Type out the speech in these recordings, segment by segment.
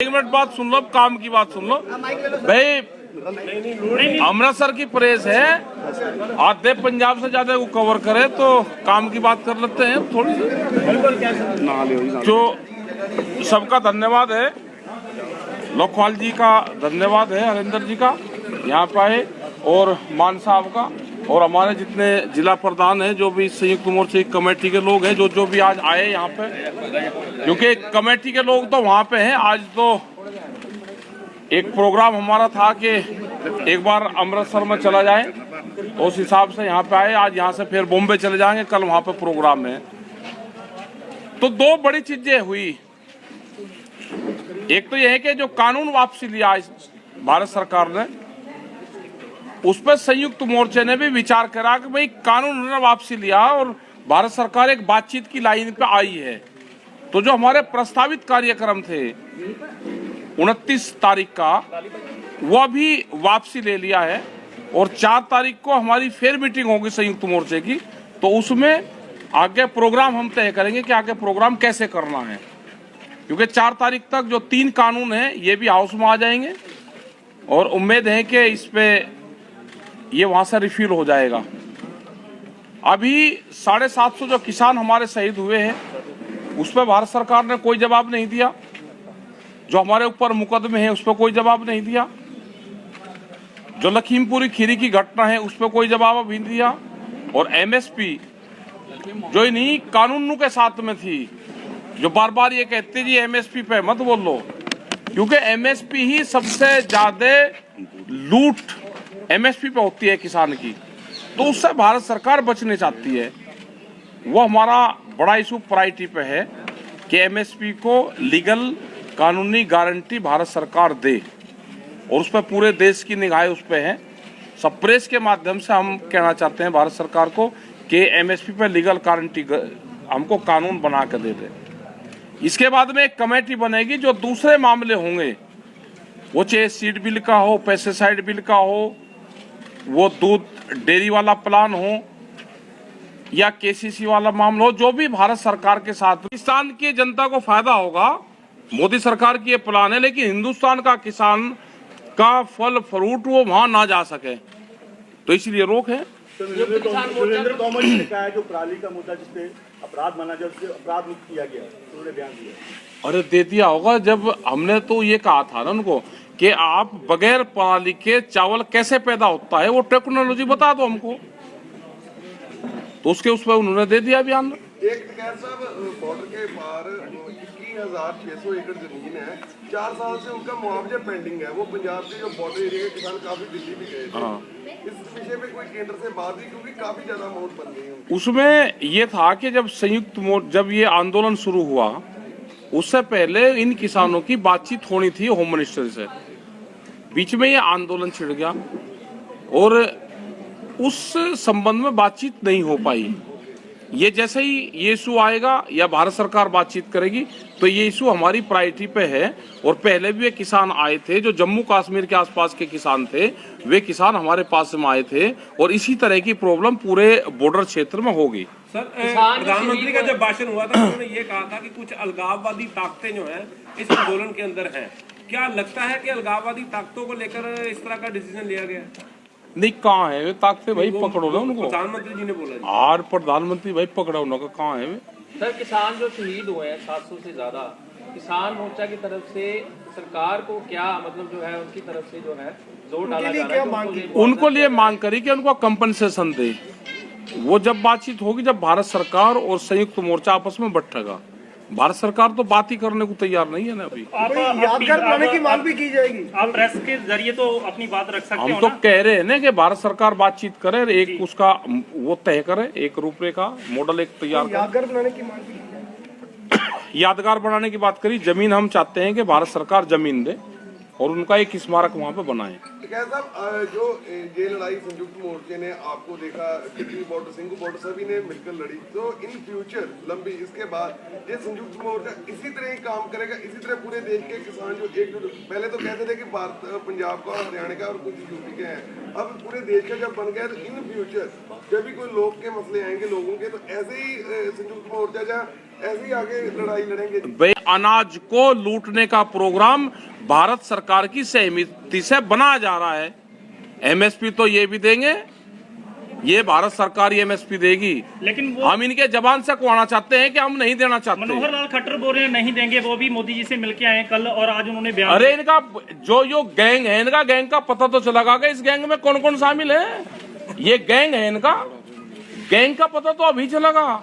एक मिनट बात सुन लो, काम की बात सुन लो भाई। अमृतसर की प्रेस है, आधे पंजाब से ज्यादा वो कवर करे तो काम की बात कर लेते हैं थोड़ी सी। जो सबका धन्यवाद है, लोकपाल जी का धन्यवाद है, हरिंदर जी का यहाँ पे आए, और मान साहब का, और हमारे जितने जिला प्रधान हैं, जो भी संयुक्त मोर्चे की कमेटी के लोग हैं, जो भी आज आए यहाँ पे, क्योंकि कमेटी के लोग तो वहाँ पे हैं। आज तो एक प्रोग्राम हमारा था कि एक बार अमृतसर में चला जाए, उस हिसाब से यहाँ पे आए। आज यहाँ से फिर बॉम्बे चले जाएंगे, कल वहाँ पे प्रोग्राम है। तो दो बड़ी चीजें हुई। एक तो यह है कि जो कानून वापसी लिया भारत सरकार ने, उस पर संयुक्त मोर्चे ने भी विचार करा कि भाई कानून ने वापसी लिया और भारत सरकार एक बातचीत की लाइन पे आई है। तो जो हमारे प्रस्तावित कार्यक्रम थे 29 तारीख का, वह भी वापसी ले लिया है, और 4 तारीख को हमारी फिर मीटिंग होगी संयुक्त मोर्चे की। तो उसमें आगे प्रोग्राम हम तय करेंगे कि आगे प्रोग्राम कैसे करना है, क्योंकि 4 तारीख तक जो 3 कानून हैं ये भी हाउस में आ जाएंगे, और उम्मीद है कि इस पे ये वहां से रिफिल हो जाएगा। अभी 750 जो किसान हमारे शहीद हुए हैं, उस पर भारत सरकार ने कोई जवाब नहीं दिया। जो हमारे ऊपर मुकदमे हैं उस पर कोई जवाब नहीं दिया। जो लखीमपुरी खीरी की घटना है उस पर कोई जवाब नहीं दिया। और एमएसपी जो इन्हीं कानूनों के साथ में थी, जो बार बार ये कहते जी एमएसपी पे मत बोलो, क्योंकि एमएसपी ही सबसे ज्यादा लूट एमएसपी पे होती है किसान की, तो उससे भारत सरकार बचने चाहती है। वो हमारा बड़ा इशू प्रायोरिटी पे है कि एमएसपी को लीगल कानूनी गारंटी भारत सरकार दे, और उस पर पूरे देश की निगाहें उस पर हैं। सब प्रेस के माध्यम से हम कहना चाहते हैं भारत सरकार को कि एमएसपी पे लीगल गारंटी हमको कानून बना कर दे दे। इसके बाद में एक कमेटी बनेगी जो दूसरे मामले होंगे, वो चाहे सीड बिल का हो, पेस्टिसाइड बिल का हो, वो दूध डेयरी वाला प्लान हो, या केसीसी वाला मामला हो, जो भी भारत सरकार के साथ पाकिस्तान की जनता को फायदा होगा। मोदी सरकार की ये प्लान है, लेकिन हिंदुस्तान का किसान का फल फ्रूट वो वहां ना जा सके, तो इसलिए रोक है। सुरेंद्र तोमर जी ने कहा है जो पराली का मुद्दा जिसपे अपराध माना जाए उससे अपराध मुक्त किया गया, उन्होंने बयान दिया। अरे दे दिया होगा, जब हमने तो ये कहा था ना उनको कि आप बगैर पराली के चावल कैसे पैदा होता है वो टेक्नोलॉजी बता दो हमको, तो उसके उस पर उन्होंने दे दिया बयान। एक साहब बॉर्डर के पार 21,600 एकड़ जमीन है, 4 साल से उनका मुआवजा पेंडिंग है। वो पंजाब के जो बॉर्डर एरिया के किसान काफी दिल्ली भी गए थे। इस विषय पे कोई केंद्र से बात हुई, क्योंकि काफी ज्यादा अमाउंट बन गई है। उसमें ये था कि जब ये आंदोलन शुरू हुआ, उससे पहले इन किसानों की बातचीत होनी थी होम मिनिस्टर से। बीच में ये आंदोलन छिड़ गया और उस संबंध में बातचीत नहीं हो पाई। ये जैसे ही ये इशू आएगा या भारत सरकार बातचीत करेगी, तो ये इशू हमारी प्रायोरिटी पे है। और पहले भी ये किसान आए थे, जो जम्मू कश्मीर के आसपास के किसान थे, वे किसान हमारे पास में आए थे, और इसी तरह की प्रॉब्लम पूरे बॉर्डर क्षेत्र में होगी। सर, प्रधानमंत्री का जब भाषण हुआ था, उन्होंने ये कहा था कि कुछ अलगाववादी ताकतें जो हैं इस आंदोलन के अंदर हैं। क्या लगता है कि अलगाववादी ताकतों को लेकर इस तरह का डिसीजन लिया गया? नहीं, कहाँ है वे ताकते? भाई पकड़ो ना उनको। प्रधानमंत्री जी ने बोला। और प्रधानमंत्री भाई पकड़ो उनका, कहाँ है वे? सर, किसान जो शहीद हुए हैं 700 से ज्यादा, किसान मोर्चा की तरफ से सरकार को क्या मतलब जो है उनकी तरफ से जो है जोर डाला जा रहा है? उनको लिए मांग करी कि उनको कंपनसेशन दे। वो जब बातचीत होगी, जब भारत सरकार और संयुक्त मोर्चा आपस में बैठेगा। भारत सरकार तो बात ही करने को तैयार नहीं है ना अभी। यादगार बनाने की मांग भी की जाएगी। आप प्रेस के जरिए तो अपनी बात रख सकते हो। हम तो कह रहे हैं ना कि भारत सरकार बातचीत करे, एक उसका वो तय करे, एक रूपरेखा मॉडल एक तैयार करे। यादगार बनाने की मांग भी की जाएगी। यादगार बनाने की बात करी। जमीन हम चाहते हैं कि भारत सरकार जमीन दे और उनका एक स्मारक वहाँ पे बनाए। साहब, जो ये लड़ाई संयुक्त मोर्चे ने आपको देखा, दिल्ली बॉर्डर, सिंघू बॉर्डर सभी ने मिलकर लड़ी, तो इन फ्यूचर लंबी इसके बाद ये संयुक्त मोर्चा इसी तरह ही काम करेगा, इसी तरह पूरे देश के किसान जो एकजुट, पहले तो कहते थे कि भारत पंजाब का, हरियाणा का और कुछ यूपी के हैं, अब पूरे देश का जब बन गया, तो इन फ्यूचर जब भी कोई लोग के मसले आएंगे लोगों के, तो ऐसे ही संयुक्त मोर्चा जहाँ ऐसे ही आगे लड़ाई लड़ेंगे। भाई अनाज को लूटने का प्रोग्राम भारत सरकार की सहमति से बनाया जा रहा है। एमएसपी तो ये भी देंगे, ये भारत सरकार ही एमएसपी देगी, लेकिन वो हम इनके जबान से कुआना चाहते हैं कि हम नहीं देना चाहते। मनोहर लाल खट्टर बोल रहे हैं नहीं देंगे, वो भी मोदी जी से मिलके आए कल और आज उन्होंने बयान अरे इनका जो गैंग है, इनका गैंग का पता तो चला कि इस गैंग में कौन कौन शामिल है। ये गैंग है, इनका गैंग का पता तो अभी चलेगा।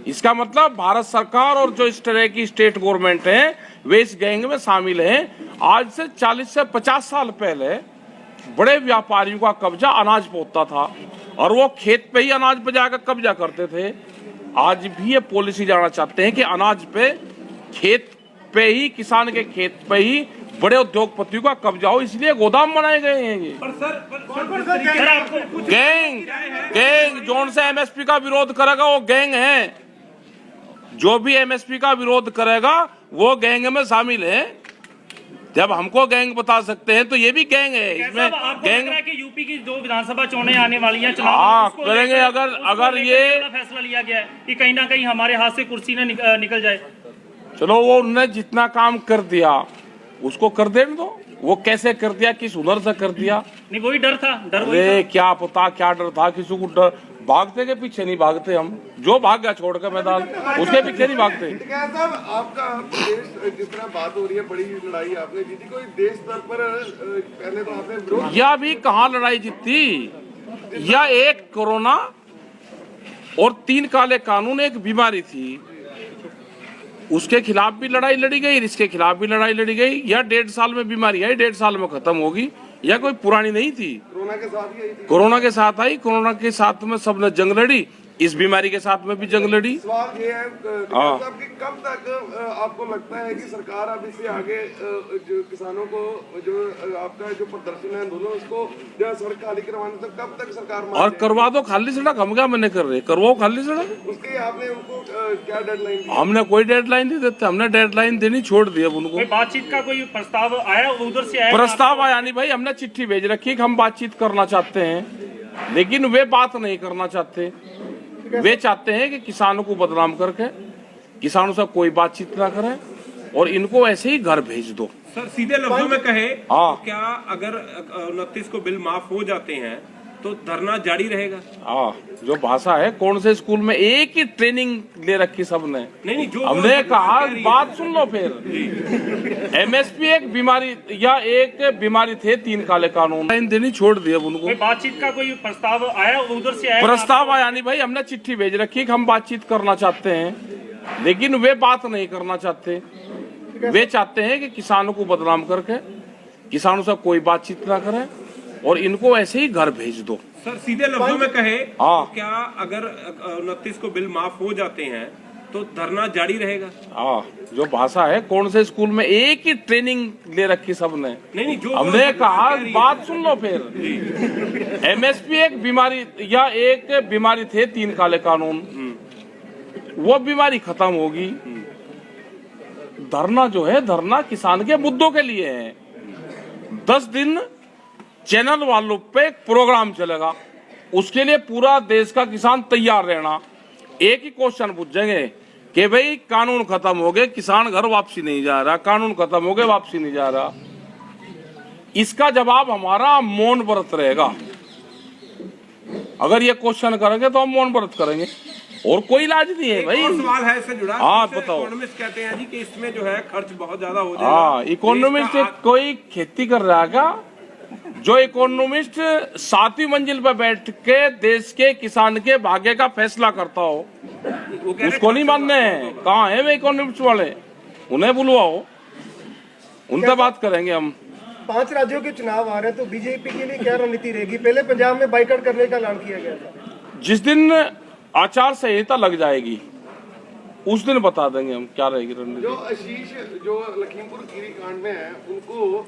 इसका मतलब भारत सरकार और जो इस तरह की स्टेट गवर्नमेंट है वे इस गैंग में शामिल हैं। आज से 40 से 50 साल पहले बड़े व्यापारियों का कब्जा अनाज पे होता था और वो खेत पे ही अनाज पे जाकर कब्जा करते थे। आज भी ये पॉलिसी जाना चाहते हैं कि अनाज पे, खेत पे ही, किसान के खेत पे ही बड़े उद्योगपतियों का कब्जा हो, इसलिए गोदाम बनाए गए हैं। ये पर सर गैंग जोन से एमएसपी का विरोध करेगा वो गैंग है। जो भी एमएसपी का विरोध करेगा वो गैंग में शामिल है। जब हमको गैंग बता सकते हैं तो ये भी गैंग है। इसमें गैंग कि यूपी की 2 विधानसभा चुनाव आने वाली हैं, चुनाव हाँ उसको करेंगे। लेकर- अगर ये फैसला लिया गया है कि कहीं ना कहीं हमारे हाथ से कुर्सी न निकल जाए। चलो वो उनने जितना काम कर दिया उसको कर देने दो। वो कैसे कर दिया, किस हुनर से कर दिया, नहीं वही डर था, डर वही अरे था। क्या पता क्या डर था। किसी को डर, भागते के पीछे नहीं भागते हम। जो भाग गया छोड़ के मैदान उसके पीछे नहीं भागते। क्या साहब आपका प्रदेश जिस तरह बात हो रही है, बड़ी लड़ाई आपने जीती, कोई देश स्तर पर पहले तो आपने विरोध, या भी कहाँ लड़ाई जीती, या एक कोरोना और 3 काले कानून एक बीमारी थी, उसके खिलाफ भी लड़ाई लड़ी गई, इसके खिलाफ भी लड़ाई लड़ी गई। या 1.5 साल में बीमारी आई, 1.5 साल में खत्म होगी, या कोई पुरानी नहीं थी। कोरोना के साथ ही आई थी। कोरोना के साथ आई, कोरोना के साथ में सबने जंग लड़ी, इस बीमारी के साथ में भी जंग लड़ी। सवाल ये है हाँ। साहब कि कब तक आपको लगता है कि सरकार अब इससे आगे जो किसानों को जो आपका जो प्रदर्शन है आंदोलन उसको जो सड़क खाली करवाने तक कब तक सरकार मान और जाएगी? करवा दो खाली सड़क, हम क्या मना कर रहे, करवाओ खाली सड़क। उसके आपने उनको क्या डेडलाइन दी? हमने कोई डेडलाइन नहीं देते, हमने डेडलाइन देनी छोड़ दी अब उनको। कोई बातचीत का कोई प्रस्ताव आया उधर से आया? प्रस्ताव आया नहीं भाई, हमने चिट्ठी भेज रखी कि हम बातचीत करना चाहते हैं, लेकिन वे बात नहीं करना चाहते। वे चाहते हैं कि किसानों को बदनाम करके किसानों से कोई बातचीत ना करें और इनको ऐसे ही घर भेज दो। सर सीधे लफ्जों में कहे हाँ। तो क्या अगर 29 को बिल माफ हो जाते हैं तो धरना जारी रहेगा? हाँ, जो भाषा है, कौन से स्कूल में एक ही ट्रेनिंग ले रखी सबने। नहीं जो हमने कहा, कह रही है। बात सुन लो फिर। एमएसपी एक बीमारी, या एक बीमारी थे 3 काले कानून, देनी छोड़ दी अब उनको। कोई बातचीत का कोई प्रस्ताव आया उधर से आया? प्रस्ताव आया नहीं भाई, हमने चिट्ठी भेज रखी कि हम बातचीत करना चाहते हैं, लेकिन वे बात नहीं करना चाहते। वे चाहते हैं कि किसानों को बदनाम करके किसानों से कोई बातचीत ना करें और इनको ऐसे ही घर भेज दो। सर सीधे लफ्जों में कहे हाँ। तो क्या अगर 29 को बिल माफ हो जाते हैं तो धरना जारी रहेगा? हाँ, जो भाषा है, कौन से स्कूल में एक ही ट्रेनिंग ले रखी सबने। नहीं जो हमने कहा, कह रही है। बात सुन लो फिर। एमएसपी एक बीमारी, या एक बीमारी थे 3 काले कानून, वो बीमारी खत्म होगी। धरना जो है, धरना किसान के मुद्दों के लिए है। 10 दिन चैनल वालों पे एक प्रोग्राम चलेगा, उसके लिए पूरा देश का किसान तैयार रहना। एक ही क्वेश्चन पूछेंगे कि भाई कानून खत्म हो गए, किसान घर वापसी नहीं जा रहा, कानून खत्म हो गए वापसी नहीं जा रहा। इसका जवाब हमारा मौन व्रत रहेगा। अगर ये क्वेश्चन करेंगे तो हम मौन व्रत करेंगे, और कोई इलाज नहीं है एक भाई। और सवाल है इससे जुड़ा। हाँ, जैसे बताओ। इकोनॉमिस्ट कहते हैं जी कि इसमें जो है खर्च बहुत ज्यादा हो जाएगा। हाँ, इकोनॉमिस्ट देश का कोई खेती कर रहा है क्या? जो इकोनॉमिस्ट 7वीं मंजिल पर बैठ के देश के किसान के भाग्य का फैसला करता हो, वो कह रहे उसको नहीं मानने हैं। कहाँ है वे इकोनॉमिस्ट वाले? उन्हें बुलवाओ, उनसे बात करेंगे हम। 5 राज्यों के चुनाव आ रहे हैं तो बीजेपी के लिए क्या रणनीति रहेगी? पहले पंजाब में बाइकआउट करने का ऐलान किया गया था। जिस दिन आचार संहिता लग जाएगी उस दिन बता देंगे हम क्या रहेगी रणनीति। जो आशीष जो लखीमपुर खीरी कांड में है उनको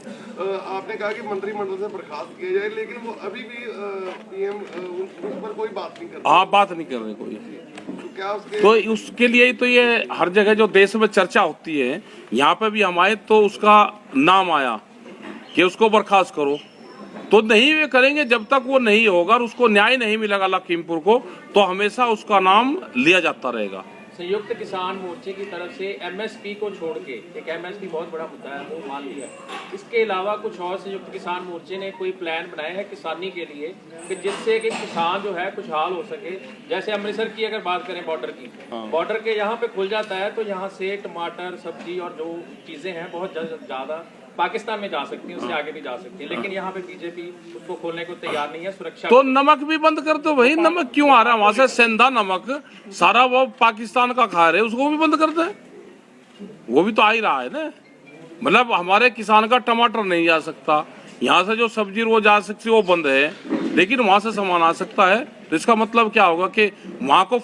आपने कहा कि मंत्रिमंडल से बर्खास्त किया जाए, लेकिन वो अभी भी पीएम उस पर कोई बात नहीं कर रहे। आप बात नहीं कर रहे कोई, तो क्या उसके तो उसके लिए तो ये हर जगह जो देश में चर्चा होती है, यहाँ पे भी हम आए तो उसका नाम आया कि उसको बर्खास्त करो, तो नहीं वे करेंगे जब तक वो नहीं होगा और उसको न्याय नहीं मिलेगा लखीमपुर को, तो हमेशा उसका नाम लिया जाता रहेगा। संयुक्त किसान मोर्चे की तरफ से एमएसपी को छोड़ के, एक एमएसपी बहुत बड़ा मुद्दा है वो मान लिया, इसके अलावा कुछ और संयुक्त किसान मोर्चे ने कोई प्लान बनाया है किसानी के लिए कि जिससे कि किसान जो है खुशहाल हो सके। जैसे अमृतसर की अगर बात करें बॉर्डर की, बॉर्डर के यहाँ पे खुल जाता है तो यहाँ से टमाटर, सब्जी और जो चीज़ें हैं बहुत ज़्यादा पाकिस्तान में जा सकती हैं, उससे आगे भी जा सकती है, लेकिन यहाँ पे बीजेपी उसको खोलने को तैयार नहीं है। सुरक्षा तो नमक भी बंद कर दो भाई, नमक क्यों आ रहा है वहां से? सेंधा नमक सारा वो पाकिस्तान का खा रहे, उसको भी बंद कर दे, वो भी तो आ ही रहा है ना। मतलब हमारे किसान का टमाटर नहीं जा सकता, यहाँ से जो सब्जी वो जा सकती है वो बंद है, लेकिन वहां से सामान आ सकता है। तो इसका मतलब क्या होगा कि वहां को